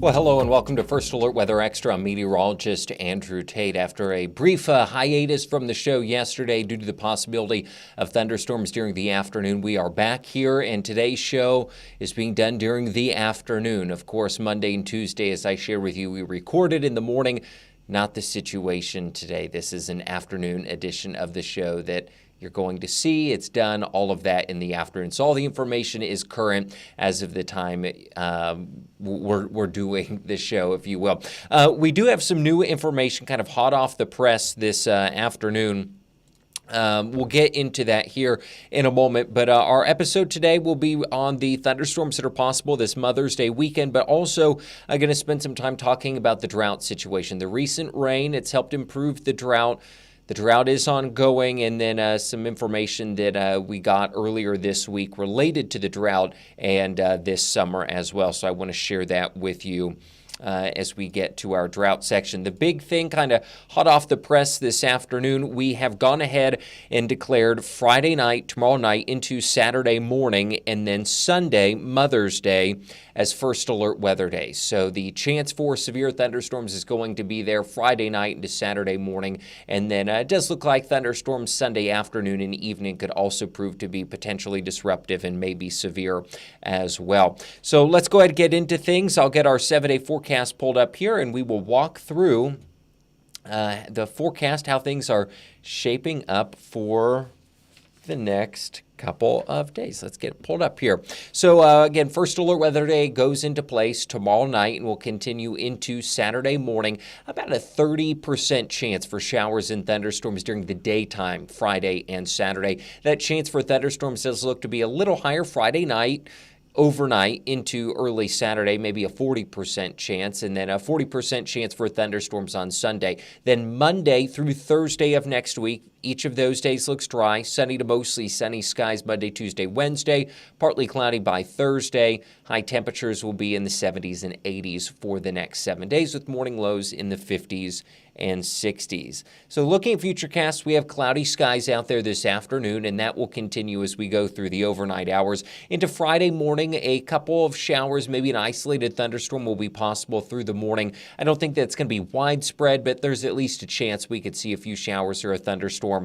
Well, hello and welcome to First Alert Weather Extra. I'm meteorologist Andrew Tate. After a brief hiatus from the show yesterday due to the possibility of thunderstorms during the afternoon, we are back here, and today's show is being done during the afternoon. Of course, Monday and Tuesday, as I share with you, we recorded in the morning. Not the situation today. This is an afternoon edition of the show that you're going to see. It's done, all of that in the afternoon. So all the information is current as of the time we're doing this show, if you will. We do have some new information kind of hot off the press this afternoon. We'll get into that here in a moment, but our episode today will be on the thunderstorms that are possible this Mother's Day weekend, but also I'm going to spend some time talking about the drought situation. The recent rain, it's helped improve the drought. The drought is ongoing, and then some information that we got earlier this week related to the drought and this summer as well. So I want to share that with you as we get to our drought section. The big thing kind of hot off the press this afternoon, we have gone ahead and declared Friday night, tomorrow night into Saturday morning, and then Sunday, Mother's Day, as first alert weather days. So the chance for severe thunderstorms is going to be there Friday night into Saturday morning, and then it does look like thunderstorms Sunday afternoon and evening could also prove to be potentially disruptive and maybe severe as well. So let's go ahead and get into things. I'll get our 7-day forecast pulled up here, and we will walk through the forecast, how things are shaping up for the next couple of days. Let's get it pulled up here. So again, first alert weather day goes into place tomorrow night and will continue into Saturday morning. About a 30% chance for showers and thunderstorms during the daytime, Friday and Saturday. That chance for thunderstorms does look to be a little higher Friday night, overnight into early Saturday, maybe a 40% chance, and then a 40% chance for thunderstorms on Sunday. Then Monday through Thursday of next week, each of those days looks dry, sunny to mostly sunny skies Monday, Tuesday, Wednesday, partly cloudy by Thursday. High temperatures will be in the 70s and 80s for the next 7 days, with morning lows in the 50s and 60s. So looking at futurecasts, we have cloudy skies out there this afternoon, and that will continue as we go through the overnight hours. Into Friday morning, a couple of showers, maybe an isolated thunderstorm will be possible through the morning. I don't think that's going to be widespread, but there's at least a chance we could see a few showers or a thunderstorm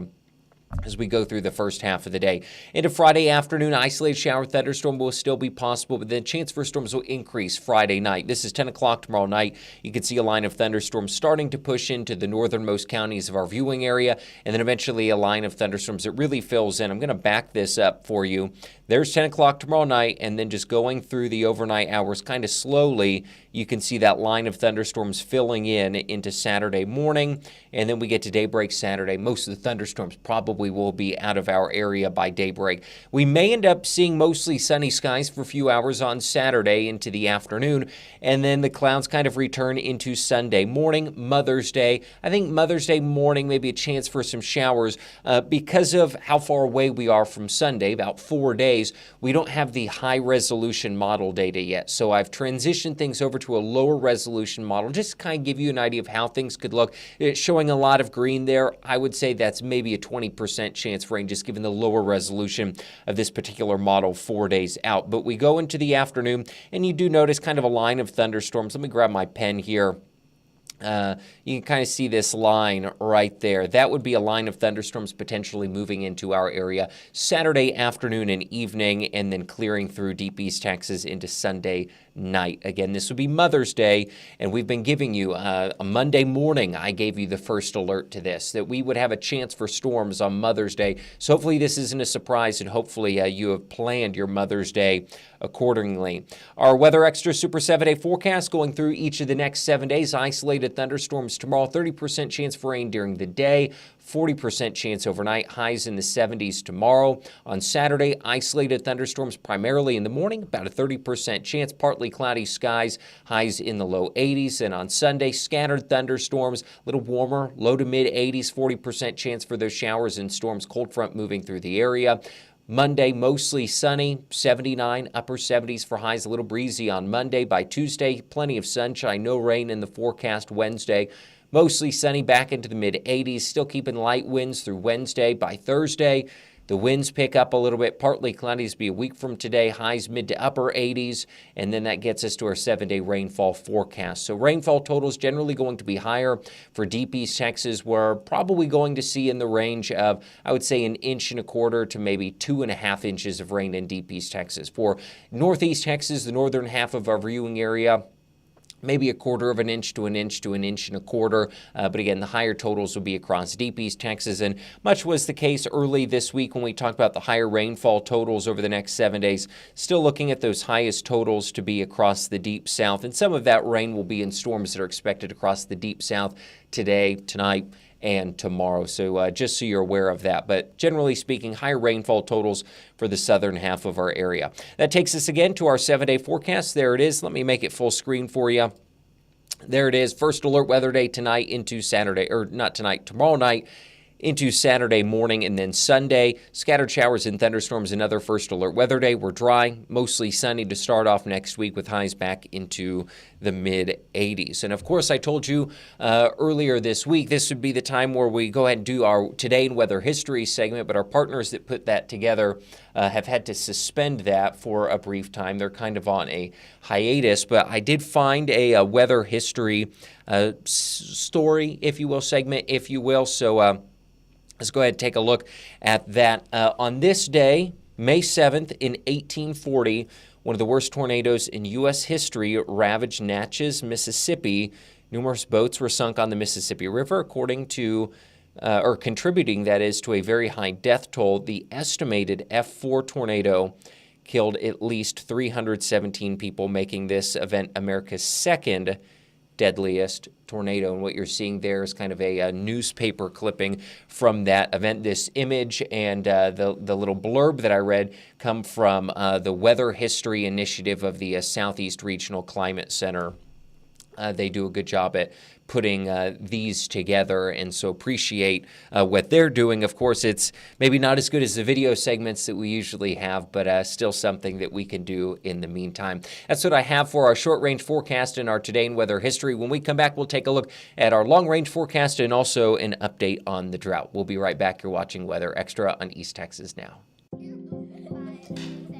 as we go through the first half of the day. Into Friday afternoon, isolated shower thunderstorm will still be possible, but the chance for storms will increase Friday night. This is 10 o'clock tomorrow night. You can see a line of thunderstorms starting to push into the northernmost counties of our viewing area, and then eventually a line of thunderstorms that really fills in. I'm going to back this up for you. There's 10 o'clock tomorrow night, and then just going through the overnight hours kind of slowly, you can see that line of thunderstorms filling in into Saturday morning, and then we get to daybreak Saturday. Most of the thunderstorms probably will be out of our area by daybreak. We may end up seeing mostly sunny skies for a few hours on Saturday into the afternoon, and then the clouds kind of return into Sunday morning, Mother's Day. I think Mother's Day morning, maybe a chance for some showers because of how far away we are from Sunday, about 4 days. We don't have the high-resolution model data yet, so I've transitioned things over to a lower-resolution model just to kind of give you an idea of how things could look. It's showing a lot of green there. I would say that's maybe a 20% chance for rain, just given the lower resolution of this particular model 4 days out. But we go into the afternoon, and you do notice kind of a line of thunderstorms. Let me grab my pen here. You can kind of see this line right there. That would be a line of thunderstorms potentially moving into our area Saturday afternoon and evening, and then clearing through deep East Texas into Sunday night. Again, this would be Mother's Day, and we've been giving you a Monday morning. I gave you the first alert to this, that we would have a chance for storms on Mother's Day. So hopefully this isn't a surprise, and hopefully you have planned your Mother's Day accordingly. Our Weather Extra Super 7-day forecast going through each of the next 7 days. Isolated thunderstorms tomorrow, 30% chance for rain during the day, 40% chance overnight, highs in the 70s tomorrow. On Saturday, isolated thunderstorms primarily in the morning, about a 30% chance, partly cloudy skies, highs in the low 80s. And on Sunday, scattered thunderstorms, a little warmer, low to mid 80s, 40% chance for those showers and storms, cold front moving through the area. Monday, mostly sunny, 79, upper 70s for highs, a little breezy on Monday. By Tuesday, plenty of sunshine, no rain in the forecast. Wednesday, mostly sunny, back into the mid-80s, still keeping light winds through Wednesday. By Thursday, The winds pick up a little bit, partly cloudy to be a week from today, highs mid to upper 80s, and then that gets us to our 7-day rainfall forecast. So rainfall totals generally going to be higher for deep East Texas. We're probably going to see in the range of, I would say, 1.25 inches to maybe 2.5 inches of rain in deep East Texas. For Northeast Texas, the northern half of our viewing area, maybe 1/4 inch to 1.25 inches. But again, the higher totals will be across deep East Texas. And much was the case early this week when we talked about the higher rainfall totals over the next 7 days. Still looking at those highest totals to be across the deep south. And some of that rain will be in storms that are expected across the deep south today, tonight, and tomorrow. So just so you're aware of that. But generally speaking, higher rainfall totals for the southern half of our area. That takes us again to our 7-day forecast. There it is. Let me make it full screen for you. There it is. First alert weather day tonight into Saturday, or not tonight, tomorrow night into Saturday morning, and then Sunday, scattered showers and thunderstorms, another first alert weather day. We're dry, mostly sunny to start off next week with highs back into the mid-80s. And of course, I told you earlier this week, this would be the time where we go ahead and do our Today in Weather History segment, but our partners that put that together have had to suspend that for a brief time. They're kind of on a hiatus, but I did find a weather history story, if you will, segment, if you will. So let's go ahead and take a look at that. On this day, May 7th in 1840, one of the worst tornadoes in U.S. history ravaged Natchez, Mississippi. Numerous boats were sunk on the Mississippi River, according to, or contributing, that is, to a very high death toll. The estimated F4 tornado killed at least 317 people, making this event America's second deadliest tornado. And what you're seeing there is kind of a newspaper clipping from that event. This image and the little blurb that I read come from the Weather History Initiative of the Southeast Regional Climate Center. They do a good job at putting these together, and so appreciate what they're doing. Of course, it's maybe not as good as the video segments that we usually have, but still something that we can do in the meantime. That's what I have for our short-range forecast and our Today in Weather History. When we come back, we'll take a look at our long-range forecast and also an update on the drought. We'll be right back. You're watching Weather Extra on East Texas Now.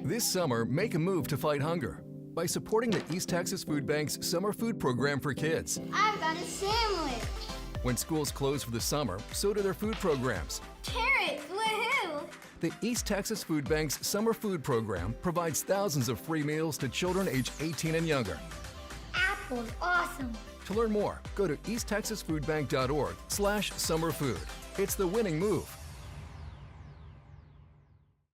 This summer, make a move to fight hunger by supporting the East Texas Food Bank's Summer Food Program for Kids. I've got a sandwich. When schools close for the summer, so do their food programs. Carrots, woohoo! The East Texas Food Bank's Summer Food Program provides thousands of free meals to children age 18 and younger. Apples, awesome. To learn more, go to easttexasfoodbank.org/summerfood. It's the winning move.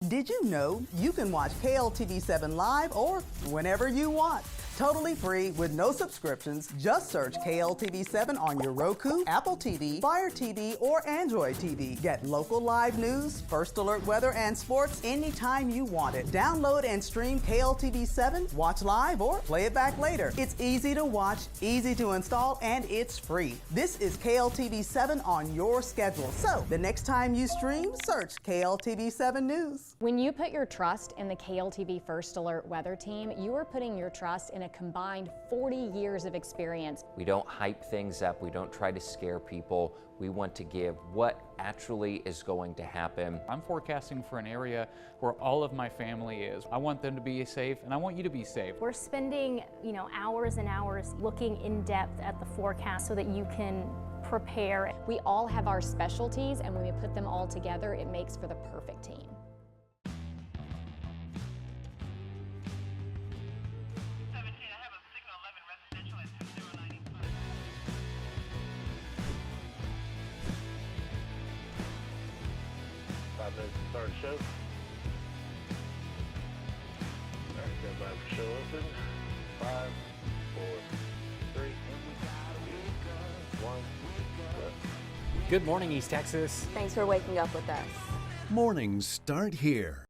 Did you know you can watch KLTV7 live or whenever you want? Totally free with no subscriptions. Just search KLTV7 on your Roku, Apple TV, Fire TV, or Android TV. Get local live news, first alert weather, and sports anytime you want it. Download and stream KLTV7, watch live, or play it back later. It's easy to watch, easy to install, and it's free. This is KLTV7 on your schedule. So the next time you stream, search KLTV7 News. When you put your trust in the KLTV First Alert Weather Team, you are putting your trust in a combined 40 years of experience. We don't hype things up. We don't try to scare people. We want to give what actually is going to happen. I'm forecasting for an area where all of my family is. I want them to be safe, and I want you to be safe. We're spending, hours and hours looking in depth at the forecast so that you can prepare. We all have our specialties, and when we put them all together, it makes for the perfect team. Start the show. All right, stand by for show open. 5, 4, 3, 1. Good morning, East Texas. Thanks for waking up with us. Mornings start here.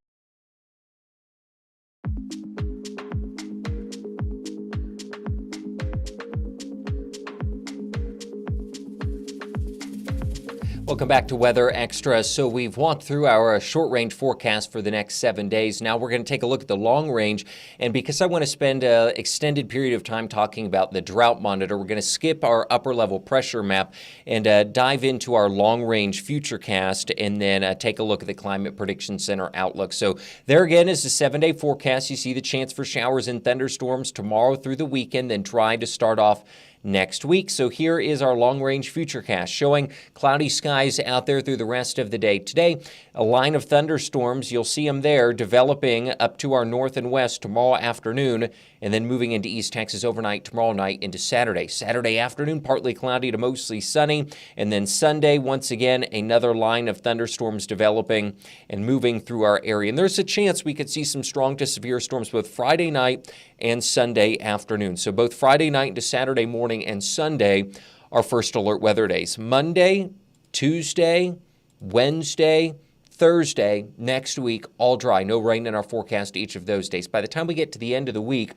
Welcome back to Weather Extra. So we've walked through our short-range forecast for the next 7 days. Now we're going to take a look at the long range. And because I want to spend an extended period of time talking about the drought monitor, we're going to skip our upper-level pressure map and dive into our long-range futurecast and then take a look at the Climate Prediction Center outlook. So there again is the 7-day forecast. You see the chance for showers and thunderstorms tomorrow through the weekend, then try to start off next week. So here is our long-range futurecast showing cloudy skies out there through the rest of the day. Today, a line of thunderstorms, you'll see them there developing up to our north and west tomorrow afternoon and then moving into East Texas overnight tomorrow night into Saturday. Saturday afternoon, partly cloudy to mostly sunny, and then Sunday, once again, another line of thunderstorms developing and moving through our area. And there's a chance we could see some strong to severe storms both Friday night and Sunday afternoon. So both Friday night into Saturday morning and Sunday are first alert weather days. Monday, Tuesday, Wednesday, Thursday, next week, all dry. No rain in our forecast each of those days. By the time we get to the end of the week,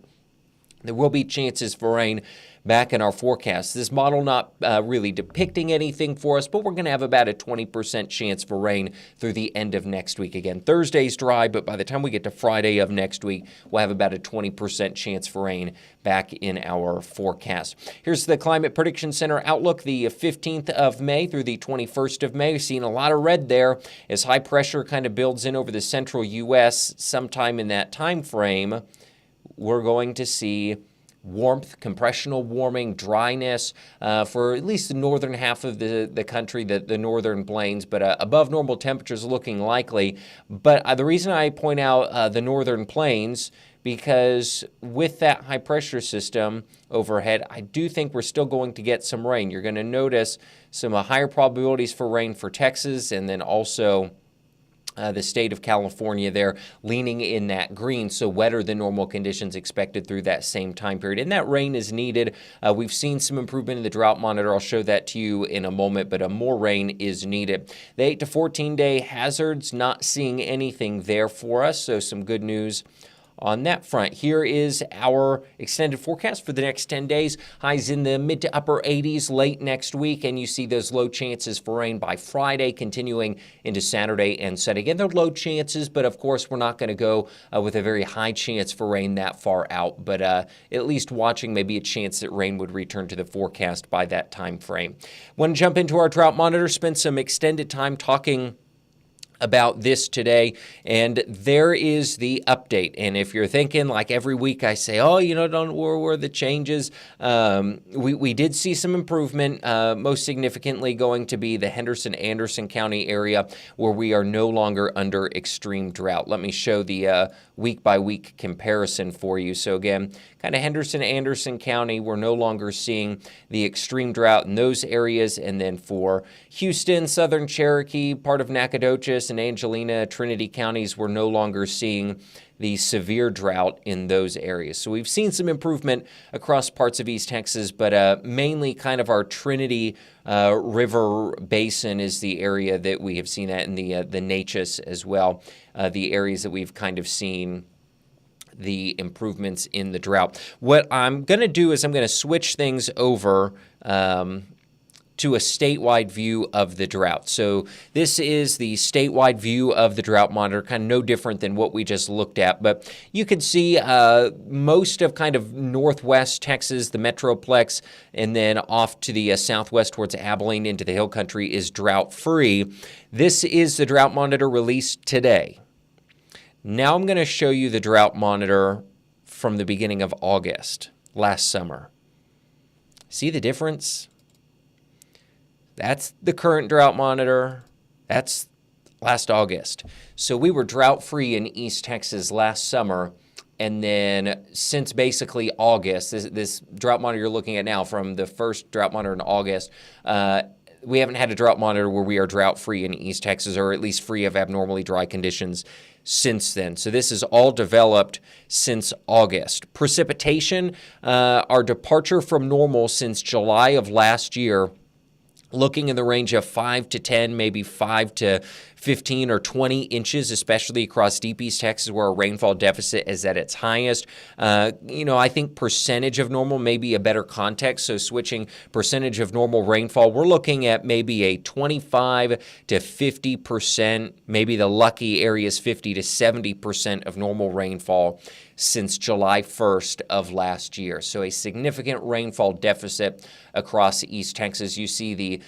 there will be chances for rain back in our forecast. This model not really depicting anything for us, but we're going to have about a 20% chance for rain through the end of next week. Again, Thursday's dry, but by the time we get to Friday of next week, we'll have about a 20% chance for rain back in our forecast. Here's the Climate Prediction Center outlook, the 15th of May through the 21st of May. We've seen a lot of red there as high pressure kind of builds in over the central U.S. Sometime in that time frame, we're going to see warmth, compressional warming, dryness for at least the northern half of the country, the northern plains, but above normal temperatures looking likely. But the reason I point out the northern plains, because with that high pressure system overhead, I do think we're still going to get some rain. You're going to notice some higher probabilities for rain for Texas and then also the state of California there leaning in that green, so wetter than normal conditions expected through that same time period. And that rain is needed. We've seen some improvement in the drought monitor. I'll show that to you in a moment, but more rain is needed. The 8 to 14-day hazards, not seeing anything there for us, so some good news on that front. Here is our extended forecast for the next 10 days. Highs in the mid to upper 80s late next week, and you see those low chances for rain by Friday, continuing into Saturday and Sunday. Again, they're low chances, but of course, we're not going to go with a very high chance for rain that far out, but at least watching maybe a chance that rain would return to the forecast by that time frame. Want to jump into our drought monitor, spend some extended time talking about this today, and there is the update. And if you're thinking, like every week I say, oh, don't where the changes, we did see some improvement, most significantly going to be the Henderson-Anderson County area where we are no longer under extreme drought. Let me show the week-by-week comparison for you. So again, kind of Henderson-Anderson County, we're no longer seeing the extreme drought in those areas. And then for Houston, Southern Cherokee, part of Nacogdoches, and Angelina, Trinity counties, we're no longer seeing the severe drought in those areas. So we've seen some improvement across parts of East Texas, but mainly kind of our Trinity River Basin is the area that we have seen that, in the Natchez as well, the areas that we've kind of seen the improvements in the drought. What I'm going to do is I'm going to switch things over to a statewide view of the drought. So this is the statewide view of the drought monitor, kind of no different than what we just looked at. But you can see most of kind of northwest Texas, the Metroplex, and then off to the southwest towards Abilene into the hill country is drought-free. This is the drought monitor released today. Now I'm going to show you the drought monitor from the beginning of August, last summer. See the difference? That's the current drought monitor. That's last August. So we were drought-free in East Texas last summer, and then since basically August, this drought monitor you're looking at now from the first drought monitor in August, we haven't had a drought monitor where we are drought-free in East Texas, or at least free of abnormally dry conditions since then. So this is all developed since August. Precipitation, our departure from normal since July of last year, looking in the range of 5 to 10, maybe 5 to 15 or 20 inches, especially across deep East Texas where our rainfall deficit is at its highest. I think percentage of normal may be a better context. So switching percentage of normal rainfall, we're looking at maybe a 25 to 50%, maybe the lucky areas 50 to 70% of normal rainfall since July 1st of last year. So a significant rainfall deficit across East Texas. You see the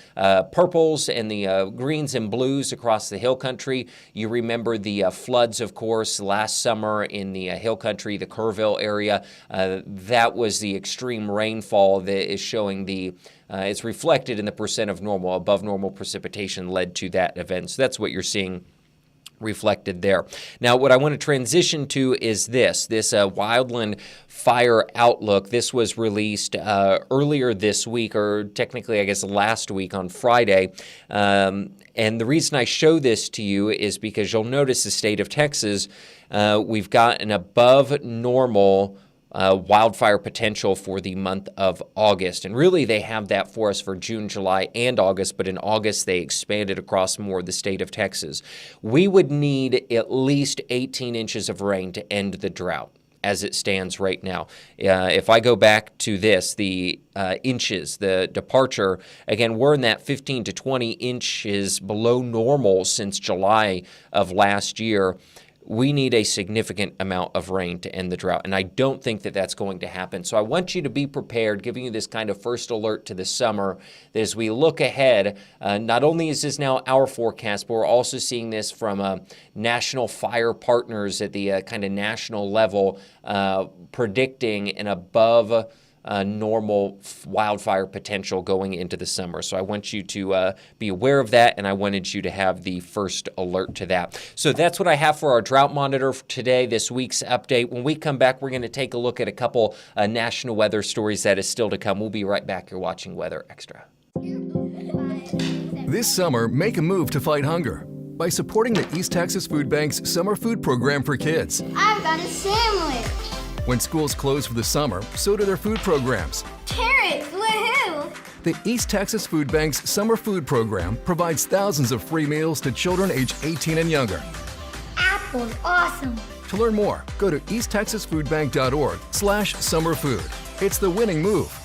purples and the greens and blues across the hill country. You remember the floods, of course, last summer in the hill country, the Kerrville area. That was the extreme rainfall that is showing it's reflected in the percent of normal, above normal precipitation led to that event. So that's what you're seeing reflected there. Now, what I want to transition to is this wildland fire outlook. This was released earlier this week, or technically, I guess, last week on Friday. And the reason I show this to you is because you'll notice the state of Texas, we've got an above normal wildfire potential for the month of August. And really, they have that for us for June, July, and August, but in August, they expanded across more of the state of Texas. We would need at least 18 inches of rain to end the drought as it stands right now. If I go back to the inches, the departure, again, we're in that 15 to 20 inches below normal since July of last year. We need a significant amount of rain to end the drought, and I don't think that that's going to happen. So I want you to be prepared, giving you this kind of first alert to the summer, that as we look ahead, not only is this now our forecast, but we're also seeing this from national fire partners at the kind of national level, predicting an above normal wildfire potential going into the summer. So I want you to be aware of that, and I wanted you to have the first alert to that. So that's what I have for our drought monitor for today, this week's update. When we come back, we're going to take a look at a couple national weather stories that is still to come. We'll be right back. You're watching Weather Extra. This summer, make a move to fight hunger by supporting the East Texas Food Bank's summer food program for kids. I've got a sandwich. When schools close for the summer, so do their food programs. Carrots, woohoo! The East Texas Food Bank's summer food program provides thousands of free meals to children aged 18 and younger. Apples, awesome. To learn more, go to easttexasfoodbank.org/summerfood. It's the winning move.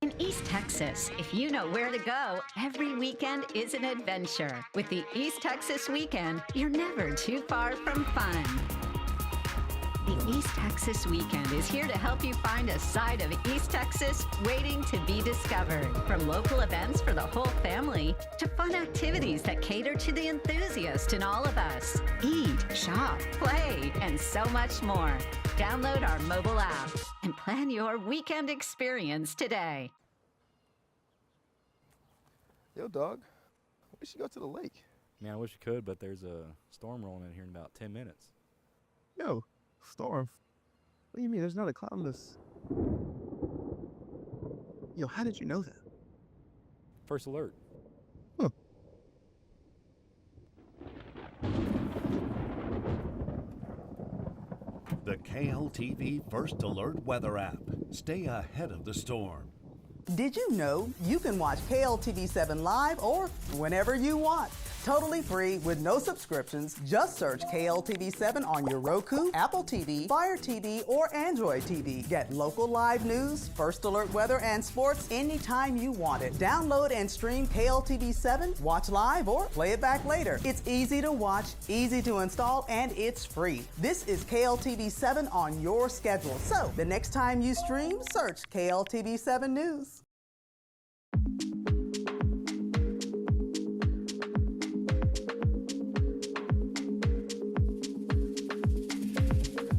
In East Texas, if you know where to go, every weekend is an adventure. With the East Texas Weekend, you're never too far from fun. The East Texas Weekend is here to help you find a side of East Texas waiting to be discovered. From local events for the whole family to fun activities that cater to the enthusiast in all of us. Eat, shop, play, and so much more. Download our mobile app and plan your weekend experience today. Yo, dog, we should go to the lake. Man, I wish we could, but there's a storm rolling in here in about 10 minutes. Yo, storm? What do you mean? There's not a cloud in this. Yo, how did you know that? First alert. Huh. The KLTV First Alert Weather app. Stay ahead of the storm. Did you know you can watch KLTV 7 live or whenever you want? Totally free with no subscriptions. Just search KLTV 7 on your Roku, Apple TV, Fire TV, or Android TV. Get local live news, first alert weather, and sports anytime you want it. Download and stream KLTV 7, watch live, or play it back later. It's easy to watch, easy to install, and it's free. This is KLTV 7 on your schedule. So the next time you stream, search KLTV 7 News.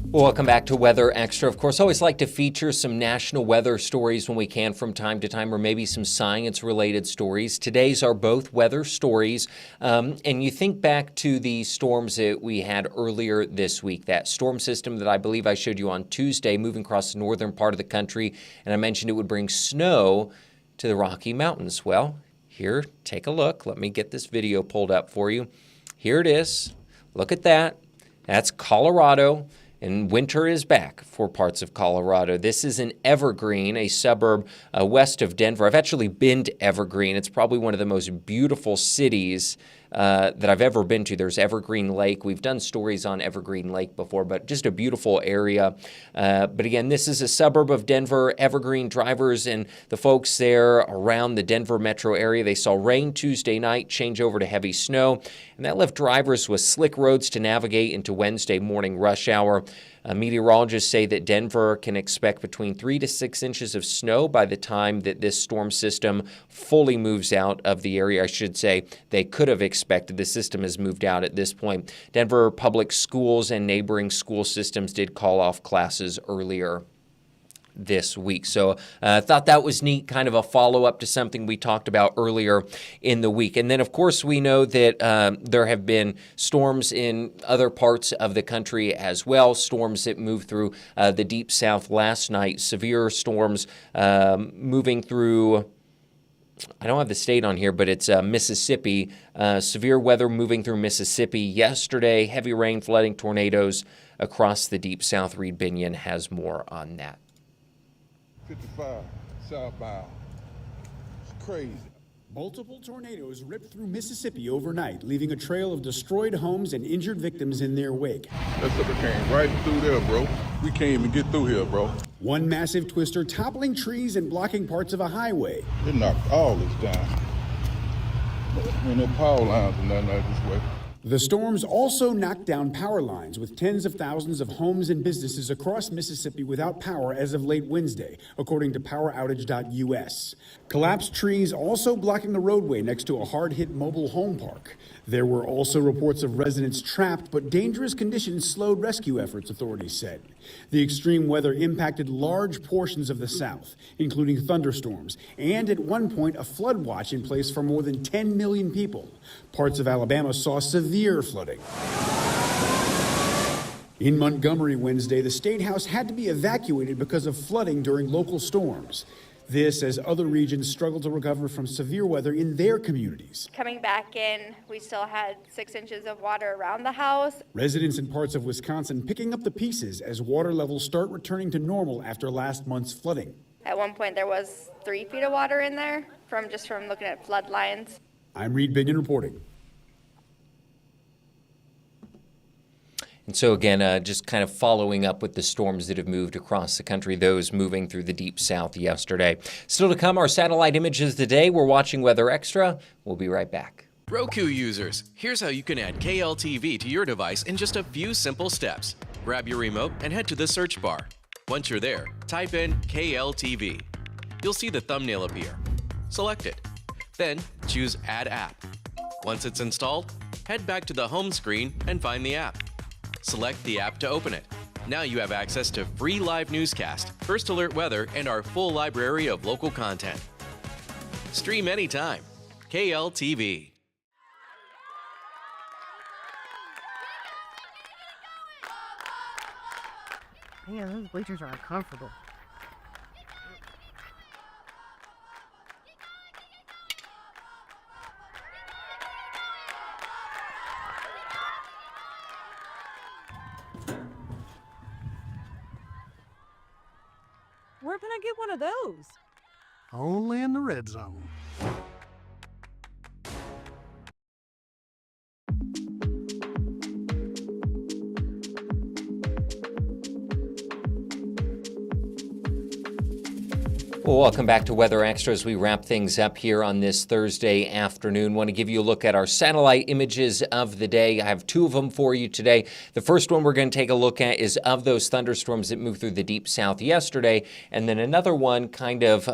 Welcome back to Weather Extra. Of course, I always like to feature some national weather stories when we can from time to time, or maybe some science-related stories. Today's are both weather stories, and you think back to the storms that we had earlier this week, that storm system that I believe I showed you on Tuesday moving across the northern part of the country, and I mentioned it would bring snow to the Rocky Mountains. Well, here, take a look. Let me get this video pulled up for you. Here it is. Look at that. That's Colorado. and winter is back for parts of Colorado. This is in Evergreen, a suburb west of Denver. I've actually been to Evergreen. It's probably one of the most beautiful cities that I've ever been to. There's Evergreen Lake. We've done stories on Evergreen Lake before, but just a beautiful area. But again, this is a suburb of Denver. Evergreen drivers and the folks there around the Denver metro area, they saw rain Tuesday night, change over to heavy snow, and that left drivers with slick roads to navigate into Wednesday morning rush hour. Meteorologists say that Denver can expect between 3 to 6 inches of snow by the time that this storm system fully moves out of the area. I should say they could have expected. The system has moved out at this point. Denver public schools and neighboring school systems did call off classes earlier this week. So I thought that was neat, kind of a follow-up to something we talked about earlier in the week. And then, of course, we know that there have been storms in other parts of the country as well, storms that moved through the Deep South last night, severe storms moving through, I don't have the state on here, but it's Mississippi. Severe weather moving through Mississippi yesterday, heavy rain, flooding, tornadoes across the Deep South. Reed Binion has more on that. 55 southbound. It's crazy. Multiple tornadoes ripped through Mississippi overnight, leaving a trail of destroyed homes and injured victims in their wake. That sucker came right through there, bro. We can't even get through here, bro. One massive twister toppling trees and blocking parts of a highway. It knocked all this down. Ain't no power lines or nothing like this way. The storms also knocked down power lines, with tens of thousands of homes and businesses across Mississippi without power as of late Wednesday, according to poweroutage.us. Collapsed trees also blocking the roadway next to a hard-hit mobile home park. There were also reports of residents trapped, but dangerous conditions slowed rescue efforts, authorities said. The extreme weather impacted large portions of the South, including thunderstorms, and at one point a flood watch in place for more than 10 million people. Parts of Alabama saw severe flooding. In Montgomery Wednesday, the State House had to be evacuated because of flooding during local storms. This as other regions struggle to recover from severe weather in their communities. Coming back in, we still had 6 inches of water around the house. Residents in parts of Wisconsin picking up the pieces as water levels start returning to normal after last month's flooding. At one point, there was 3 feet of water in there from looking at flood lines. I'm Reed Binion reporting. And so again, just kind of following up with the storms that have moved across the country, those moving through the Deep South yesterday. Still to come, our satellite images today. We're watching Weather Extra. We'll be right back. Roku users, here's how you can add KLTV to your device in just a few simple steps. Grab your remote and head to the search bar. Once you're there, type in KLTV. You'll see the thumbnail appear. Select it. Then choose Add App. Once it's installed, head back to the home screen and find the app. Select the app to open it. Now you have access to free live newscast, first alert weather, and our full library of local content. Stream anytime. KLTV. Man, those bleachers are uncomfortable. Where can I get one of those? Only in the red zone. Well, welcome back to Weather Extra as we wrap things up here on this Thursday afternoon. Want to give you a look at our satellite images of the day. I have two of them for you today. The first one we're going to take a look at is of those thunderstorms that moved through the Deep South yesterday, and then another one kind of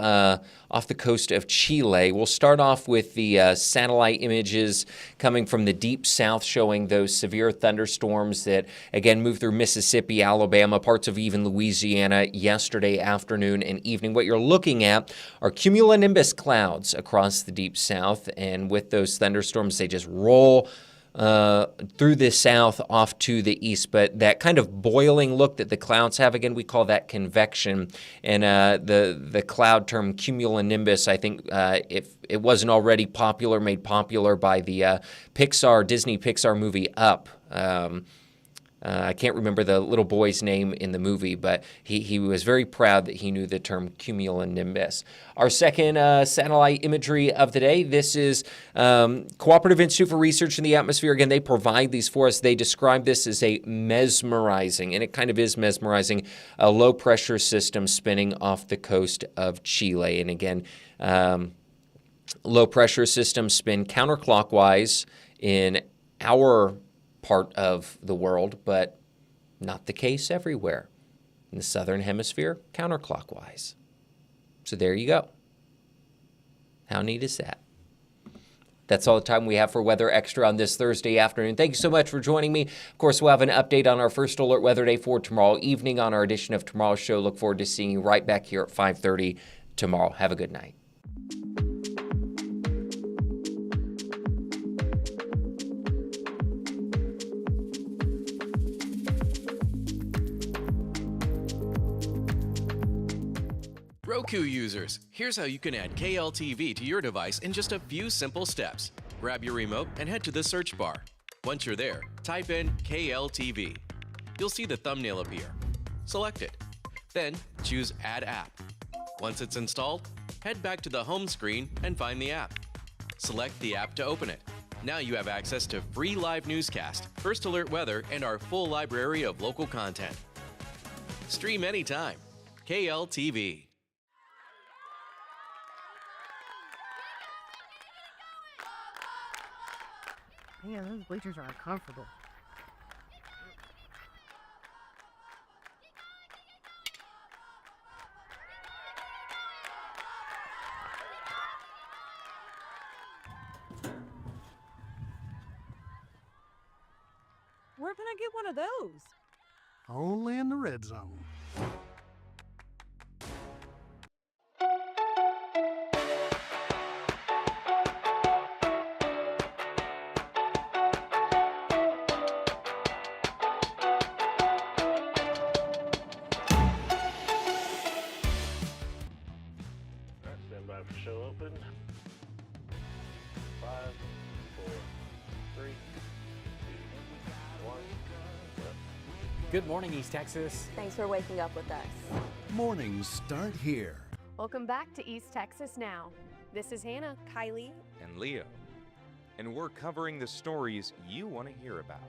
off the coast of Chile. We'll start off with the satellite images coming from the Deep South showing those severe thunderstorms that, again, moved through Mississippi, Alabama, parts of even Louisiana yesterday afternoon and evening. What you're looking at are cumulonimbus clouds across the Deep South, and with those thunderstorms, they just roll through the south off to the east. But that kind of boiling look that the clouds have, again, we call that convection. And the cloud term cumulonimbus, I think if it wasn't already made popular by the Disney Pixar movie Up. I can't remember the little boy's name in the movie, but he was very proud that he knew the term cumulonimbus. Our second satellite imagery of the day, this is Cooperative Institute for Research in the Atmosphere. Again, they provide these for us. They describe this as a mesmerizing, and it kind of is mesmerizing, a low-pressure system spinning off the coast of Chile. And again, low-pressure systems spin counterclockwise in our part of the world, but not the case everywhere. In the southern hemisphere, counterclockwise. So there you go. How neat is that? That's all the time we have for Weather Extra on this Thursday afternoon. Thank you so much for joining me. Of course, we'll have an update on our first alert weather day for tomorrow evening on our edition of Tomorrow's Show. Look forward to seeing you right back here at 5:30 tomorrow. Have a good night. Roku users, here's how you can add KLTV to your device in just a few simple steps. Grab your remote and head to the search bar. Once you're there, type in KLTV. You'll see the thumbnail appear. Select it. Then choose Add App. Once it's installed, head back to the home screen and find the app. Select the app to open it. Now you have access to free live newscast, first alert weather, and our full library of local content. Stream anytime. KLTV. Man, those bleachers are uncomfortable. Where can I get one of those? Only in the red zone. Stand by for show open. 5, 4, 3, 2, 1. Good morning, East Texas. Thanks for waking up with us. Mornings start here. Welcome back to East Texas Now. This is Hannah, Kylie, and Leo. And we're covering the stories you want to hear about.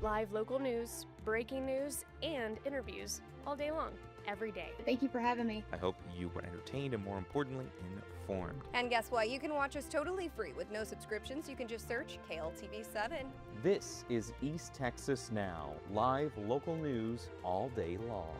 live local news, breaking news, and interviews all day long, every day. Thank you for having me. I hope you were entertained and, more importantly, informed. And guess what? You can watch us totally free with no subscriptions. You can just search KLTV 7. This is East Texas Now, live local news all day long.